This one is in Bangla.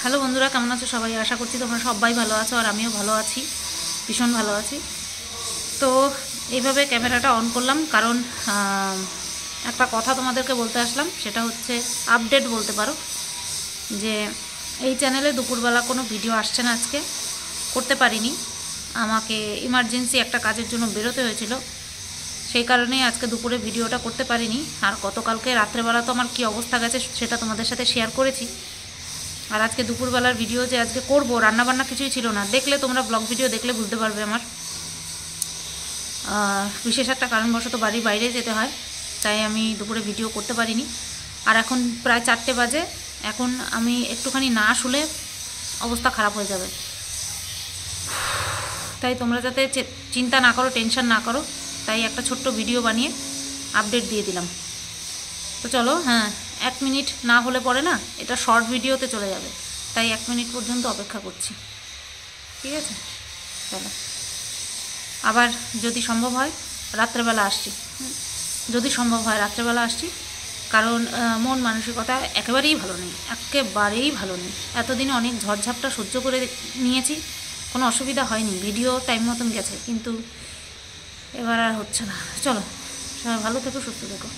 হ্যালো বন্ধুরা, কেমন আছো সবাই? আশা করছি তোমরা সবাই ভালো আছো আর আমিও ভালো আছি, ভীষণ ভালো আছি। তো এইভাবে ক্যামেরাটা অন করলাম কারণ একটা কথা তোমাদেরকে বলতে আসলাম, সেটা হচ্ছে আপডেট বলতে পারো। যে এই চ্যানেলে দুপুরবেলা কোনো ভিডিও আসছে না, আজকে করতে পারিনি। আমাকে ইমার্জেন্সি একটা কাজের জন্য বেরোতে হয়েছিল, সেই কারণেই আজকে দুপুরে ভিডিওটা করতে পারিনি। আর গতকালকে রাত্রেবেলা তো আমার কী অবস্থা গেছে সেটা তোমাদের সাথে শেয়ার করেছি। আর আজকে দুপুরবেলার ভিডিও যে আজকে করব, রান্নাবান্না কিছুই ছিল না। দেখলে তোমরা ব্লগ ভিডিও দেখলে বুঝতে পারবে আমার বিশেষ একটা কারণবশত বাড়ির বাইরে যেতে হয়, তাই আমি দুপুরে ভিডিও করতে পারিনি। আর এখন প্রায় 4টে বাজে, এখন আমি একটুখানি না শুলে অবস্থা খারাপ হয়ে যাবে। তাই তোমরা যাতে চিন্তা না করো, টেনশন না করো, তাই একটা ছোট্ট ভিডিও বানিয়ে আপডেট দিয়ে দিলাম। তো চলো, 1 মিনিট না হলে পরে না এটা শর্ট ভিডিওতে চলে যাবে, তাই 1 মিনিট পর্যন্ত অপেক্ষা করছি। ঠিক আছে, চলো। আবার যদি সম্ভব হয় রাত্রেবেলা আসছি, যদি সম্ভব হয় রাত্রেবেলা আসছি, কারণ মন মানসিকতা একেবারেই ভালো নেই, একেবারেই ভালো নেই। এতদিনে অনেক ঝড়ঝাপটা সহ্য করে নিয়েছি, কোনো অসুবিধা হয়নি, ভিডিও টাইম মতন গেছে, কিন্তু এবার আর হচ্ছে না। চলো, সবাই ভালো থেকো, সুস্থ থেকো।